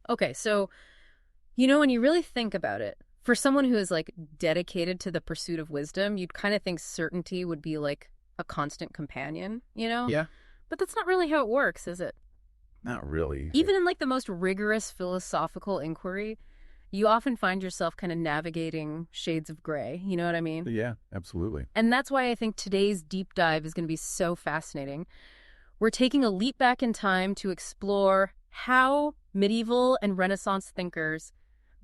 Okay, so, you know, when you really think about it, for someone who is like dedicated to the pursuit of wisdom, you'd kind of think certainty would be like a constant companion, you know? Yeah, But that's not really how it works, is it? not really. Even in like the most rigorous philosophical inquiry, you often find yourself kind of navigating shades of gray. You know what I mean? Yeah, absolutely. And that's why I think today's deep dive is going to be so fascinating. We're taking a leap back in time to explore how medieval and Renaissance thinkers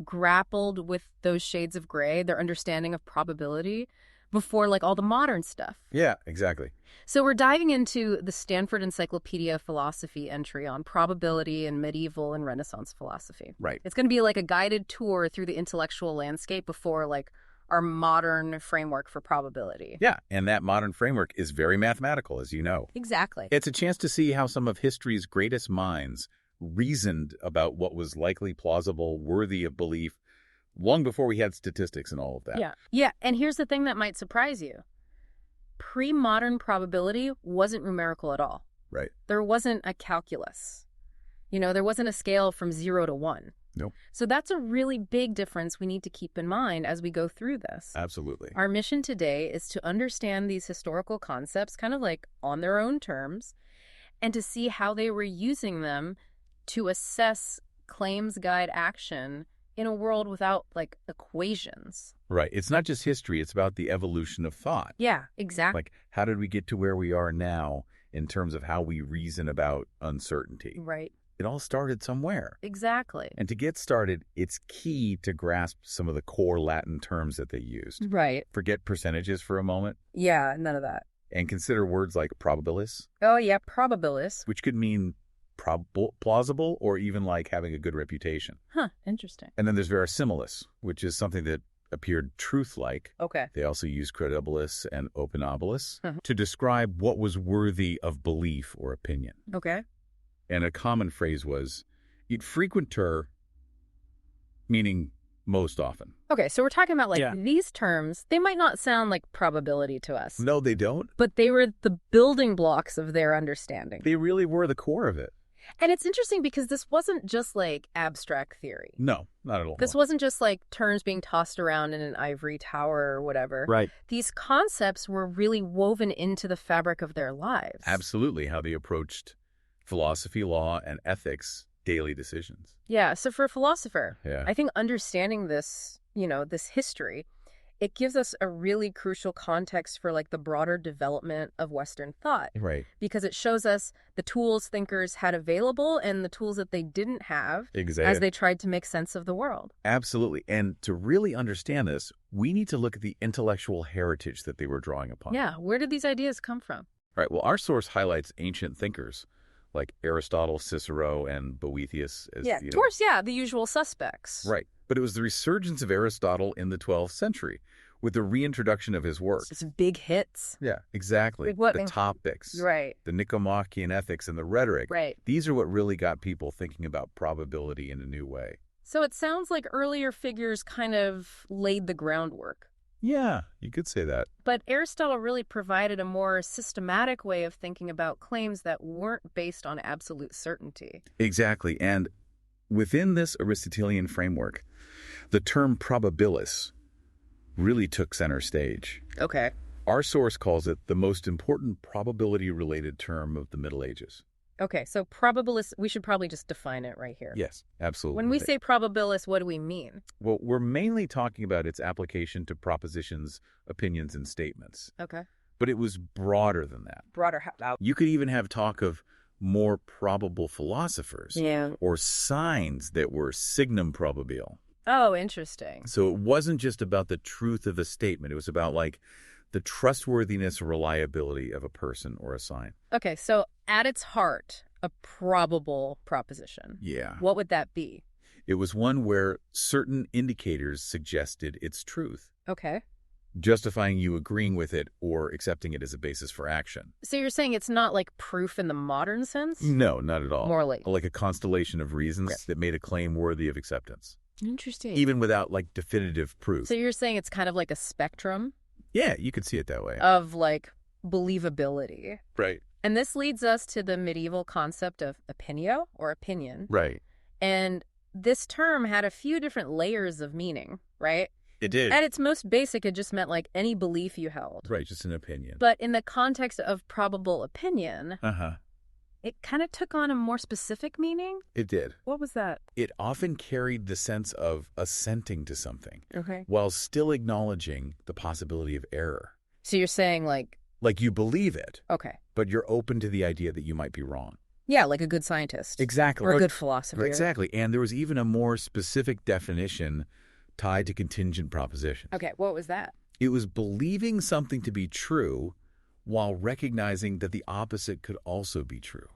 grappled with those shades of gray, their understanding of probability, before like all the modern stuff. Yeah, exactly. So we're diving into the Stanford Encyclopedia of Philosophy entry on probability in medieval and Renaissance philosophy. Right. It's going to be like a guided tour through the intellectual landscape before like our modern framework for probability. Yeah, and that modern framework is very mathematical, as you know. Exactly. It's a chance to see how some of history's greatest minds reasoned about what was likely plausible, worthy of belief, long before we had statistics and all of that. Yeah. Yeah, and here's the thing that might surprise you. Pre-modern probability wasn't numerical at all. Right. There wasn't a calculus. You know, there wasn't a scale from 0 to 1. Nope. So that's a really big difference we need to keep in mind as we go through this. Absolutely. Our mission today is to understand these historical concepts kind of like on their own terms and to see how they were using them to assess claims guide action in a world without like equations. Right. It's not just history. It's about the evolution of thought. Yeah, exactly. Like, how did we get to where we are now in terms of how we reason about uncertainty? Right. It all started somewhere. Exactly. And to get started, it's key to grasp some of the core Latin terms that they used. Right. Forget percentages for a moment Yeah, none of that. and consider words like probabilis, Oh, yeah, probabilis. which could mean plausible or even like having a good reputation. Huh, interesting. And then there's verisimilis, which is something that appeared truth-like. Okay. They also use credibilis and opinabilis Uh-huh. to describe what was worthy of belief or opinion. Okay. And a common phrase was, "It frequenter," meaning most often. Okay, so we're talking about like Yeah. these terms, they might not sound like probability to us, No, they don't. but they were the building blocks of their understanding. They really were the core of it. And it's interesting because this wasn't just like abstract theory. No, not at all. This wasn't just like terms being tossed around in an ivory tower or whatever. Right. These concepts were really woven into the fabric of their lives. Absolutely how they approached philosophy, law, and ethics, daily decisions. Yeah, so for a philosopher, Yeah. I think understanding this, you know, this history, it gives us a really crucial context for like the broader development of Western thought. Right. Because it shows us the tools thinkers had available and the tools that they didn't have Exactly. as they tried to make sense of the world. Absolutely. And to really understand this, we need to look at the intellectual heritage that they were drawing upon. Yeah, where did these ideas come from? Right. Well, our source highlights ancient thinkers like Aristotle, Cicero, and Boethius as Yeah, of course, yeah, the usual suspects. Right. But it was the resurgence of Aristotle in the 12th century with the reintroduction of his works. It's big hits. Yeah, exactly. Like what The thing? topics, Right, the Nicomachean ethics, and the rhetoric. right. These are what really got people thinking about probability in a new way. So it sounds like earlier figures kind of laid the groundwork. Yeah, you could say that. But Aristotle really provided a more systematic way of thinking about claims that weren't based on absolute certainty. Exactly. And within this Aristotelian framework, the term probabilis really took center stage. Okay. Our source calls it the most important probability-related term of the Middle Ages. Okay, so probabilist, we should probably just define it right here. Yes, absolutely. When we say probabilist, what do we mean? Well, we're mainly talking about its application to propositions, opinions, and statements. Okay. But it was broader than that. Broader out. You could even have talk of more probable philosophers Yeah. or signs that were signum probabile. Oh, interesting. So it wasn't just about the truth of the statement. It was about like the trustworthiness or reliability of a person or a sign. Okay, so at its heart, a probable proposition. Yeah. What would that be? It was one where certain indicators suggested its truth, Okay. justifying you agreeing with it or accepting it as a basis for action. So you're saying it's not like proof in the modern sense? No, not at all. More like a constellation of reasons Right. that made a claim worthy of acceptance, Interesting. even without like definitive proof. So you're saying it's kind of like a spectrum Yeah, you could see it that way. of like believability. Right. And this leads us to the medieval concept of opinio or opinion. Right. And this term had a few different layers of meaning, right? It did. At its most basic, it just meant like any belief you held. Right, just an opinion. But in the context of probable opinion, it kind of took on a more specific meaning. It did. What was that? It often carried the sense of assenting to something Okay. while still acknowledging the possibility of error. So you're saying like You believe it, okay. but you're open to the idea that you might be wrong. Yeah, like a good scientist. Exactly. Or a good philosopher. Exactly. And there was even a more specific definition tied to contingent propositions. Okay, what was that? It was believing something to be true while recognizing that the opposite could also be true.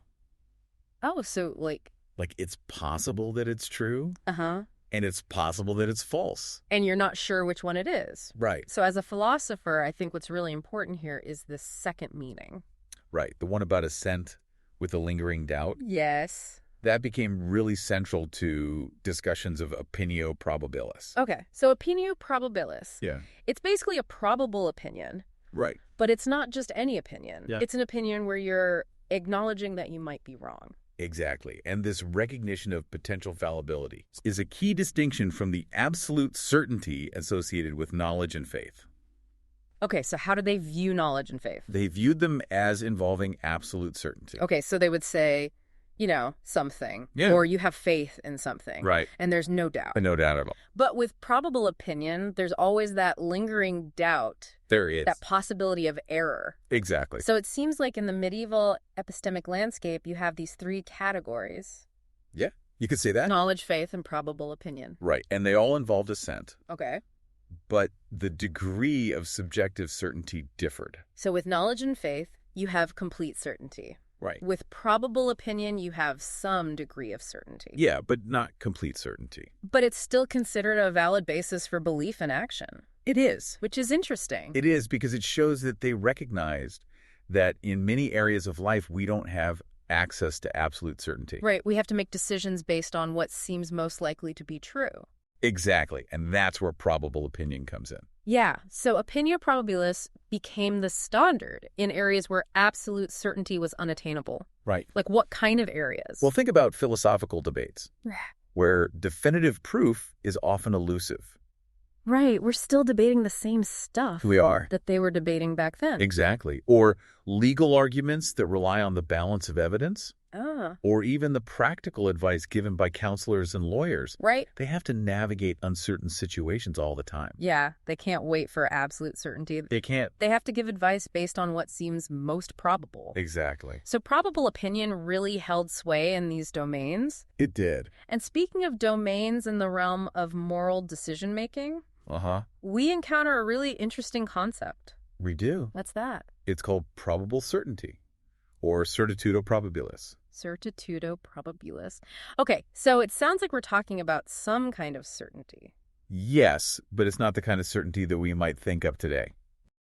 Oh, so like It's possible that it's true, uh-huh. and it's possible that it's false. And you're not sure which one it is. Right. So as a philosopher, I think what's really important here is this second meaning. Right. The one about assent with the lingering doubt. Yes. That became really central to discussions of opinio probabilis. Okay, so opinio probabilis. Yeah. It's basically a probable opinion, Right. but it's not just any opinion. Yeah. It's an opinion where you're acknowledging that you might be wrong. Exactly. And this recognition of potential fallibility is a key distinction from the absolute certainty associated with knowledge and faith. Okay, so how do they view knowledge and faith? They viewed them as involving absolute certainty. Okay, so they would say, something. Yeah. Or you have faith in something. Right. And there's no doubt. No doubt at all. But with probable opinion, there's always that lingering doubt. There is. That possibility of error. Exactly. So it seems like in the medieval epistemic landscape, you have these three categories. Yeah, you could say that. Knowledge, faith, and probable opinion. Right. And they all involved assent. Okay. But the degree of subjective certainty differed. So with knowledge and faith, you have complete certainty. Right. With probable opinion, you have some degree of certainty. Yeah, but not complete certainty. But it's still considered a valid basis for belief and action. It is. Which is interesting. It is, because it shows that they recognized that in many areas of life, we don't have access to absolute certainty. Right. We have to make decisions based on what seems most likely to be true. Exactly. And that's where probable opinion comes in. Yeah. So opinio probabilis became the standard in areas where absolute certainty was unattainable. Right. Like what kind of areas? Well, think about philosophical debates, where definitive proof is often elusive. Right. We're still debating the same stuff. We are. That they were debating back then. Exactly. Or legal arguments that rely on the balance of evidence. Or even the practical advice given by counselors and lawyers. Right. They have to navigate uncertain situations all the time. Yeah. They can't wait for absolute certainty. They can't. They have to give advice based on what seems most probable. Exactly. So probable opinion really held sway in these domains. It did. And speaking of domains in the realm of moral decision-making, we encounter a really interesting concept. We do. What's that? It's called probable certainty, or certitudo probabilis. Certitudo probabilis. Okay, so it sounds like we're talking about some kind of certainty. Yes, but it's not the kind of certainty that we might think of today.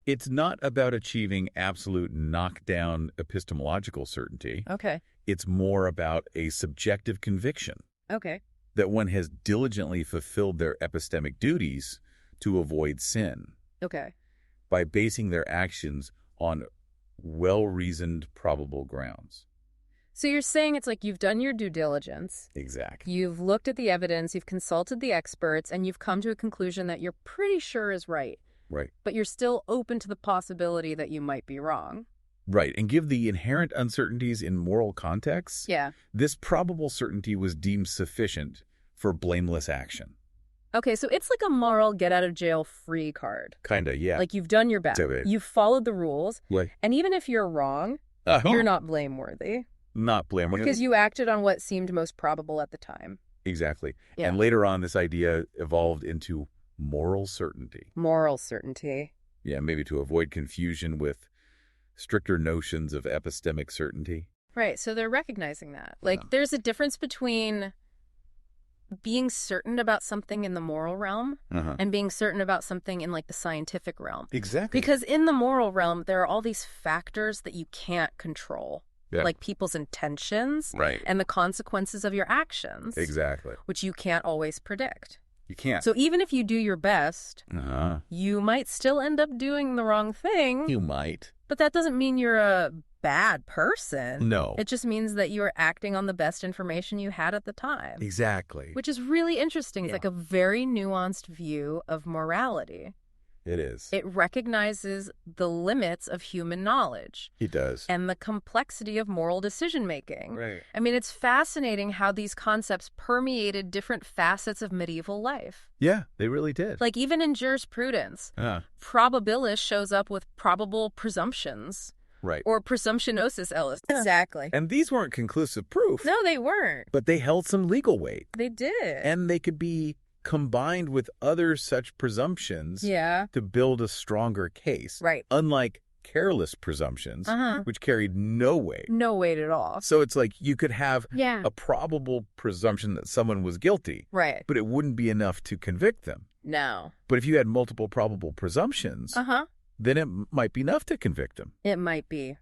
It's not about achieving absolute knockdown epistemological certainty. Okay. It's more about a subjective conviction. Okay. That one has diligently fulfilled their epistemic duties to avoid sin. Okay. By basing their actions on well-reasoned probable grounds. So you're saying it's like you've done your due diligence. Exactly. You've looked at the evidence, you've consulted the experts, and you've come to a conclusion that you're pretty sure is right. Right. But you're still open to the possibility that you might be wrong. Right. And give the inherent uncertainties in moral contexts. Yeah. This probable certainty was deemed sufficient for blameless action. Okay, so it's like a moral get-out-of-jail-free card. Kinda, yeah. Like you've done your best. You've followed the rules. Right. And even if you're wrong, you're not blameworthy. Not blameworthy. Because you acted on what seemed most probable at the time. Exactly. Yeah. And later on, this idea evolved into moral certainty. Moral certainty. Yeah, maybe to avoid confusion with stricter notions of epistemic certainty. Right, so they're recognizing that. Like, there's a difference between being certain about something in the moral realm and being certain about something in, like, the scientific realm. Exactly. Because in the moral realm, there are all these factors that you can't control. Yeah. Like people's intentions Right. and the consequences of your actions. Exactly. Which you can't always predict. You can't. So even if you do your best, you might still end up doing the wrong thing. You might. But that doesn't mean you're a bad person. No. It just means that you are acting on the best information you had at the time. Exactly. Which is really interesting. It's like a very nuanced view of morality. It is. It recognizes the limits of human knowledge. It does. And the complexity of moral decision-making. Right. I mean, it's fascinating how these concepts permeated different facets of medieval life. Yeah, they really did. Like even in jurisprudence, probabilist shows up with probable presumptions. Right. Or presumptionosis, Ellis. Exactly. And these weren't conclusive proof. No, they weren't. But they held some legal weight. They did. And they could be combined with other such presumptions to build a stronger case. Right. Unlike careless presumptions, which carried no weight. No weight at all. So it's like you could have a probable presumption that someone was guilty. Right. But it wouldn't be enough to convict them. No. But if you had multiple probable presumptions, then it might be enough to convict them. It might be.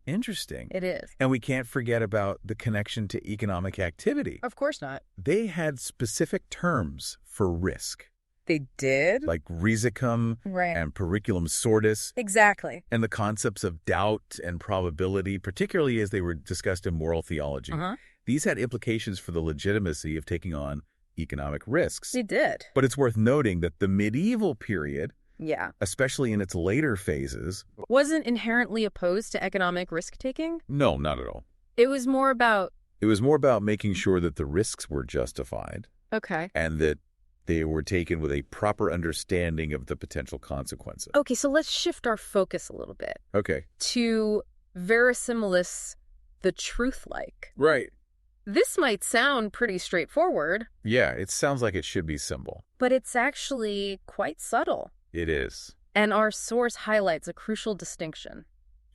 Interesting. It is. And we can't forget about the connection to economic activity. Of course not. They had specific terms for risk. They did? Like risicum and periculum sortis. Exactly. And the concepts of doubt and probability, particularly as they were discussed in moral theology. These had implications for the legitimacy of taking on economic risks. They did. But it's worth noting that the medieval period, especially in its later phases, wasn't inherently opposed to economic risk-taking? No, not at all. It was more about making sure that the risks were justified. Okay. And that they were taken with a proper understanding of the potential consequences. Okay, so let's shift our focus a little bit. Okay. To verisimilis, the truth-like. Right. This might sound pretty straightforward. Yeah, it sounds like it should be simple. But it's actually quite subtle. It is. And our source highlights a crucial distinction.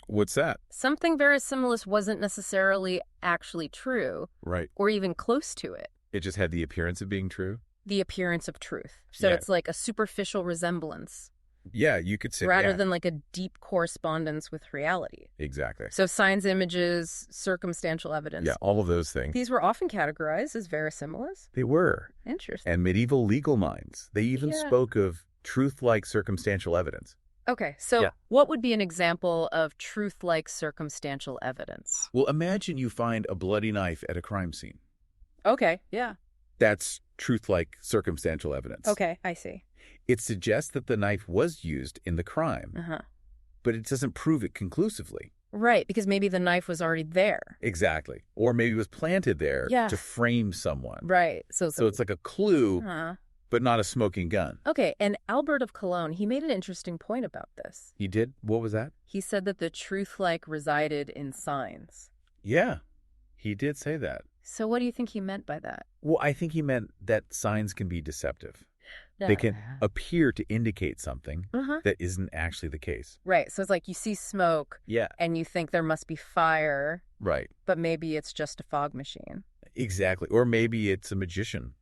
What's that? Something verisimilis wasn't necessarily actually true. Right. Or even close to it. It just had the appearance of being true? The appearance of truth. So it's like a superficial resemblance. Yeah, you could say rather than like a deep correspondence with reality. Exactly. So signs, images, circumstantial evidence. Yeah, all of those things. These were often categorized as verisimilis. They were. Interesting. And medieval legal minds, they even spoke of truth-like circumstantial evidence. Okay, so what would be an example of truth-like circumstantial evidence? Well, imagine you find a bloody knife at a crime scene. Okay, yeah. That's truth-like circumstantial evidence. Okay, I see. It suggests that the knife was used in the crime, but it doesn't prove it conclusively. Right, because maybe the knife was already there. Exactly. Or maybe it was planted there to frame someone. Right. So it's like a clue, but not a smoking gun. Okay, and Albert of Cologne, he made an interesting point about this. He did? What was that? He said that the truth-like resided in signs. Yeah, he did say that. So what do you think he meant by that? Well, I think he meant that signs can be deceptive. They can appear to indicate something that isn't actually the case. Right. So it's like you see smoke and you think there must be fire. Right. But maybe it's just a fog machine. Exactly. Or maybe it's a magician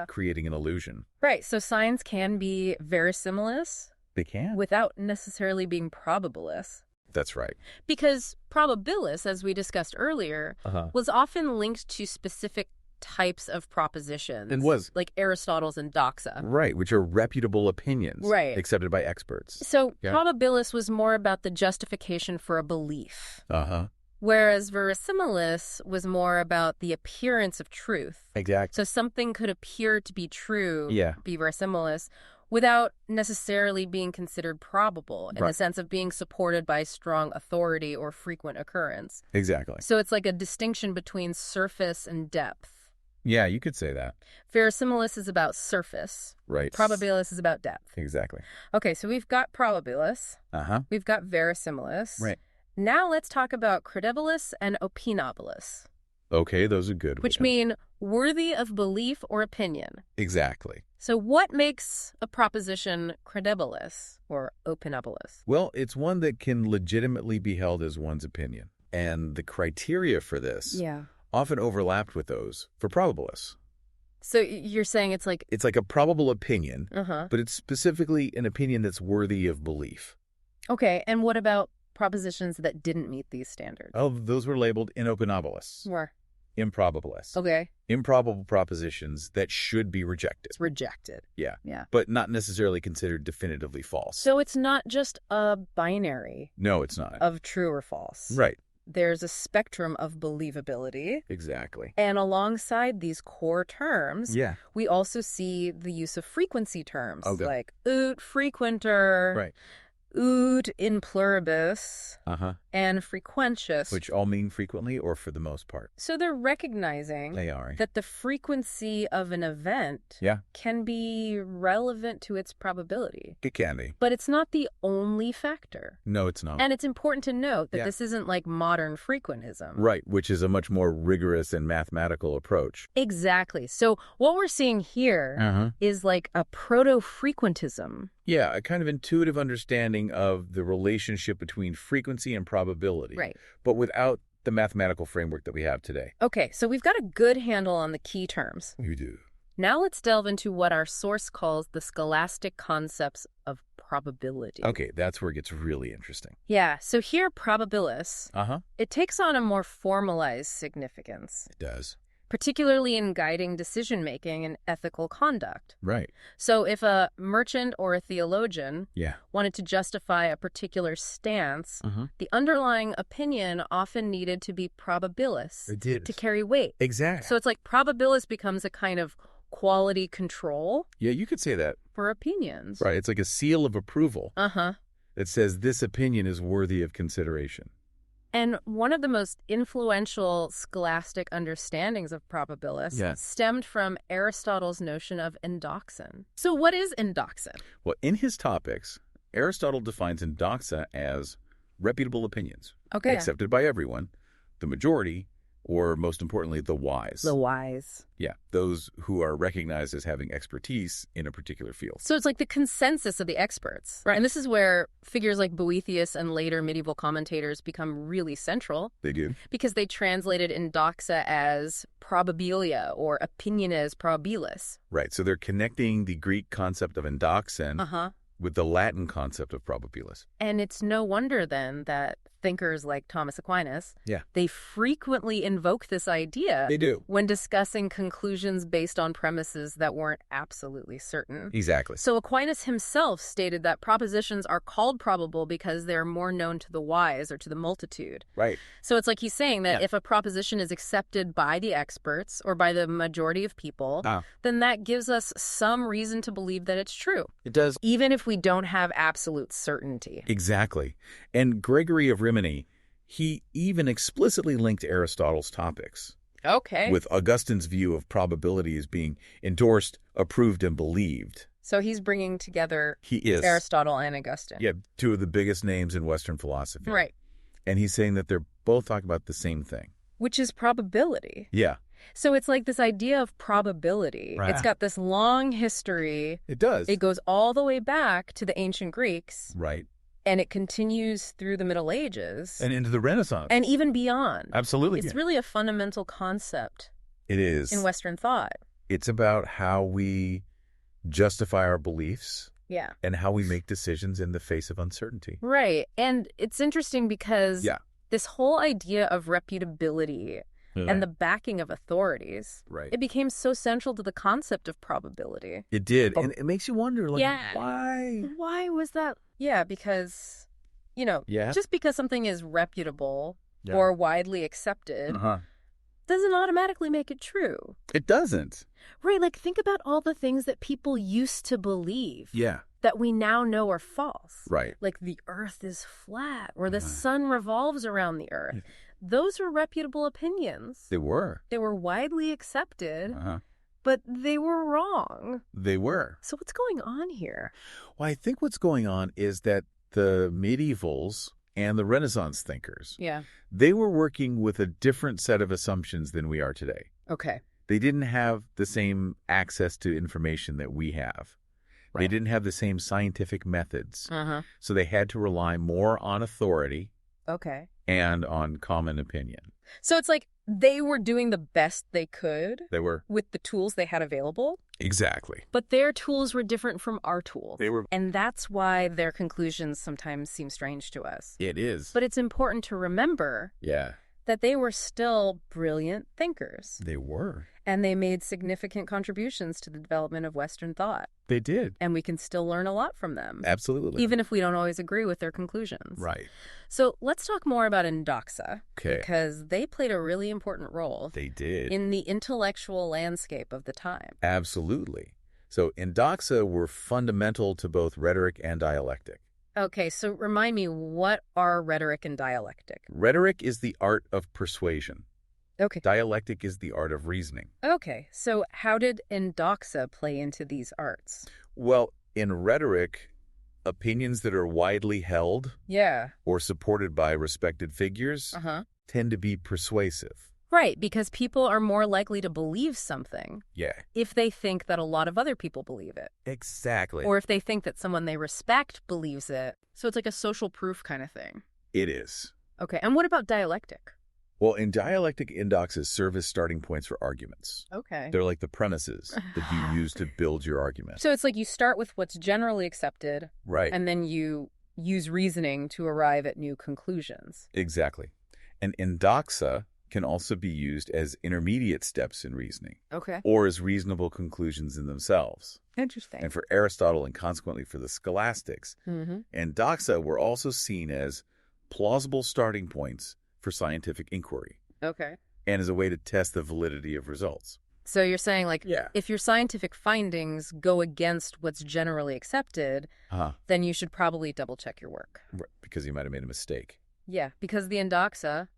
creating an illusion. Right. So signs can be verisimilis. They can. Without necessarily being probabilis. That's right. Because probabilis, as we discussed earlier, was often linked to specific types of propositions. And was. Like Aristotle's and doxa. Right, which are reputable opinions. Right. Accepted by experts. So probabilis was more about the justification for a belief. Whereas verisimilis was more about the appearance of truth. Exactly. So something could appear to be true, be verisimilis, without necessarily being considered probable in the sense of being supported by strong authority or frequent occurrence. Exactly. So it's like a distinction between surface and depth. Yeah, you could say that. Verisimilis is about surface. Right. Probabilis is about depth. Exactly. Okay, so we've got probabilis. We've got verisimilis. Right. Now let's talk about credibilis and opinabilis. Okay, those are good. Which mean worthy of belief or opinion. Exactly. So what makes a proposition credibilis or opinabilis? Well, it's one that can legitimately be held as one's opinion. And the criteria for this often overlapped with those for probabilists. So you're saying it's like... It's like a probable opinion, but it's specifically an opinion that's worthy of belief. Okay, and what about propositions that didn't meet these standards? Oh, those were labeled inopinabilis. Were. improbabilists. Okay. Improbable propositions that should be rejected. It's rejected. Yeah. Yeah. But not necessarily considered definitively false. So it's not just a binary No, it's not. of true or false. Right. There's a spectrum of believability. Exactly. And alongside these core terms, Yeah. we also see the use of frequency terms Okay. like ut frequenter, Right. ut in pluribus, Uh-huh. and frequentius. Which all mean frequently or for the most part. So they're recognizing They are. that the frequency of an event Yeah. can be relevant to its probability. It can be. But it's not the only factor. No, it's not. And it's important to note that Yeah. this isn't like modern frequentism. Right, which is a much more rigorous and mathematical approach. Exactly. So what we're seeing here Uh-huh. is like a proto-frequentism. Yeah, a kind of intuitive understanding of the relationship between frequency and probability. Right. But without the mathematical framework that we have today. Okay, so we've got a good handle on the key terms. We do. Now let's delve into what our source calls the scholastic concepts of probability. Okay, that's where it gets really interesting. Yeah, so here probabilis, Uh-huh. it takes on a more formalized significance, It does. particularly in guiding decision-making and ethical conduct. Right. So if a merchant or a theologian Yeah. wanted to justify a particular stance, Uh-huh. the underlying opinion often needed to be probabilis It did. to carry weight. Exactly. So it's like probabilis becomes a kind of quality control Yeah, you could say that. for opinions. Right. It's like a seal of approval Uh-huh. that says this opinion is worthy of consideration. And one of the most influential scholastic understandings of probabilis Yeah. stemmed from Aristotle's notion of endoxin. So what is endoxin? Well, in his topics, Aristotle defines endoxa as reputable opinions, Okay. accepted by everyone, the majority, or most importantly, the wise. The wise. Yeah, those who are recognized as having expertise in a particular field. So it's like the consensus of the experts. Right. And this is where figures like Boethius and later medieval commentators become really central They do. because they translated endoxa as probabilia or opiniones probabilis. Right, so they're connecting the Greek concept of endoxin Uh-huh. with the Latin concept of probabilis. And it's no wonder then that thinkers like Thomas Aquinas, Yeah. they frequently invoke this idea They do. when discussing conclusions based on premises that weren't absolutely certain. Exactly. So Aquinas himself stated that propositions are called probable because they're more known to the wise or to the multitude. Right. So it's like he's saying that Yeah. if a proposition is accepted by the experts or by the majority of people, Ah. then that gives us some reason to believe that it's true, It does. even if we don't have absolute certainty. Exactly. And Gregory of Rimini, he even explicitly linked Aristotle's topics Okay. with Augustine's view of probability as being endorsed, approved, and believed. So he's bringing together He is. Aristotle and Augustine. Yeah, two of the biggest names in Western philosophy. Right. And he's saying that they're both talking about the same thing. Which is probability. Yeah. So it's like this idea of probability. Right. It's got this long history. It does. It goes all the way back to the ancient Greeks, Right. and it continues through the Middle Ages And into the Renaissance. and even beyond. Absolutely. It's really a fundamental concept It is. in Western thought. It's about how we justify our beliefs Yeah. and how we make decisions in the face of uncertainty. Right. And it's interesting because Yeah. this whole idea of reputability and the backing of authorities, Right. it became so central to the concept of probability. It did. And it makes you wonder, like, Yeah. why? Why was that? Yeah, because, Yeah. just because something is reputable Yeah. or widely accepted Uh-huh. doesn't automatically make it true. It doesn't. Right, like think about all the things that people used to believe Yeah. that we now know are false. Right. Like the earth is flat or the Uh-huh. sun revolves around the earth. Those were reputable opinions. They were. They were widely accepted, Uh-huh. but they were wrong. They were. So what's going on here? Well, I think what's going on is that the medievals and the Renaissance thinkers, Yeah. they were working with a different set of assumptions than we are today. Okay. They didn't have the same access to information that we have. They Right. didn't have the same scientific methods. Uh-huh. So they had to rely more on authority Okay. and on common opinion. So it's like they were doing the best they could They were. with the tools they had available, Exactly. but their tools were different from our tools. They were. And that's why their conclusions sometimes seem strange to us. It is. But it's important to remember Yeah. that they were still brilliant thinkers. They were. And they made significant contributions to the development of Western thought. They did. And we can still learn a lot from them. Absolutely. Even if we don't always agree with their conclusions. Right. So let's talk more about Indoxa. Okay. Because they played a really important role. They did. In the intellectual landscape of the time. Absolutely. So Indoxa were fundamental to both rhetoric and dialectic. Okay, so remind me, what are rhetoric and dialectic? Rhetoric is the art of persuasion. Okay. Dialectic is the art of reasoning. Okay, so how did Indoxa play into these arts? Well, in rhetoric, opinions that are widely held or supported by respected figures tend to be persuasive. Right, because people are more likely to believe something if they think that a lot of other people believe it. Exactly. Or if they think that someone they respect believes it. So it's like a social proof kind of thing. It is. Okay, and what about dialectic? Well, in dialectic, indoxes serve as starting points for arguments. Okay. They're like the premises that you use to build your argument. So it's like you start with what's generally accepted. Right. And then you use reasoning to arrive at new conclusions. Exactly. And indoxa can also be used as intermediate steps in reasoning. Okay. Or as reasonable conclusions in themselves. Interesting. And for Aristotle and consequently for the scholastics, indoxa were also seen as plausible starting points for scientific inquiry. Okay. And as a way to test the validity of results. So you're saying, like, if your scientific findings go against what's generally accepted, then you should probably double-check your work. Right, because you might have made a mistake. Yeah, because the Indoxa,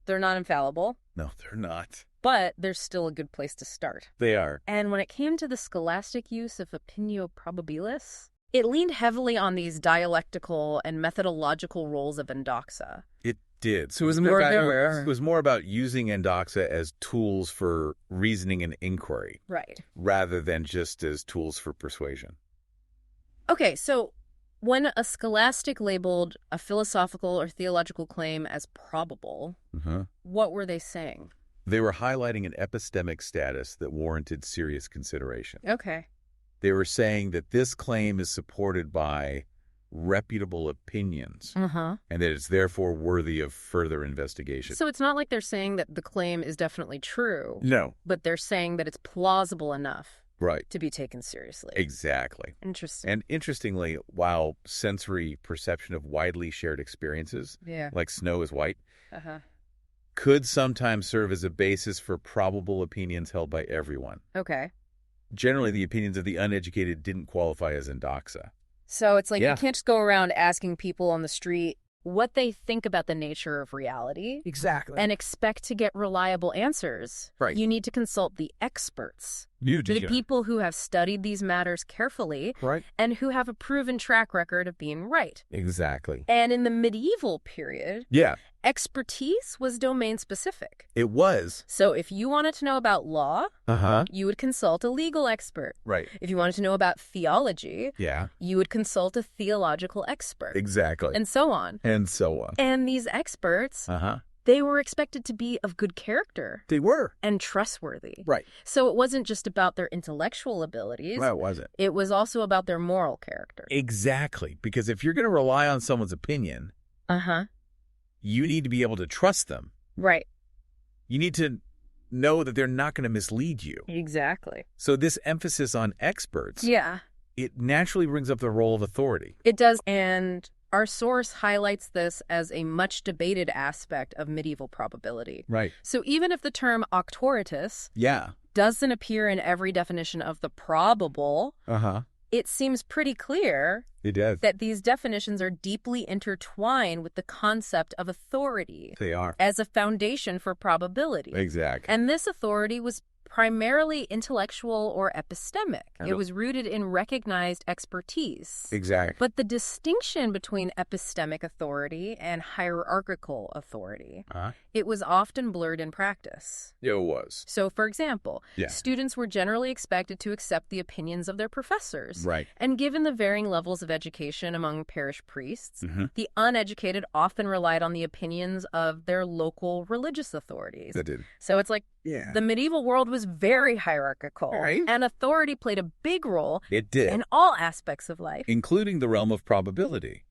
they're not infallible. No, they're not. But they're still a good place to start. They are. And when it came to the scholastic use of opinio probabilis, it leaned heavily on these dialectical and methodological roles of Indoxa. It did. So it was more about using indoxa as tools for reasoning and inquiry. Right. Rather than just as tools for persuasion. Okay, so when a scholastic labeled a philosophical or theological claim as probable, what were they saying? They were highlighting an epistemic status that warranted serious consideration. Okay. They were saying that this claim is supported by reputable opinions and that it's therefore worthy of further investigation. So it's not like they're saying that the claim is definitely true. No. But they're saying that it's plausible enough right. to be taken seriously. Exactly. Interesting. And interestingly, while sensory perception of widely shared experiences, like snow is white, could sometimes serve as a basis for probable opinions held by everyone. Okay. Generally, the opinions of the uneducated didn't qualify as indoxa. So it's like you can't just go around asking people on the street what they think about the nature of reality. Exactly. And expect to get reliable answers. Right. You need to consult the experts. The people who have studied these matters carefully. Right. And who have a proven track record of being right. Exactly. And in the medieval period, expertise was domain specific. It was. So if you wanted to know about law, you would consult a legal expert. Right. If you wanted to know about theology, yeah, you would consult a theological expert. Exactly. And so on. And so on. And these experts, they were expected to be of good character. They were. And trustworthy. Right. So it wasn't just about their intellectual abilities. No, it wasn't. It was also about their moral character. Exactly. Because if you're going to rely on someone's opinion, you need to be able to trust them. Right. You need to know that they're not going to mislead you. Exactly. So this emphasis on experts, it naturally brings up the role of authority. It does. And our source highlights this as a much debated aspect of medieval probability. Right. So even if the term auctoritas doesn't appear in every definition of the probable, it seems pretty clear that these definitions are deeply intertwined with the concept of authority. They are. As a foundation for probability. Exactly. And this authority was primarily intellectual or epistemic. It was rooted in recognized expertise. Exactly. But the distinction between epistemic authority and hierarchical authority, it was often blurred in practice. It was. So, for example, students were generally expected to accept the opinions of their professors. Right. And given the varying levels of education among parish priests, the uneducated often relied on the opinions of their local religious authorities. They did. So it's like the medieval world was very hierarchical. Right. And authority played a big role in all aspects of life. Including the realm of probability.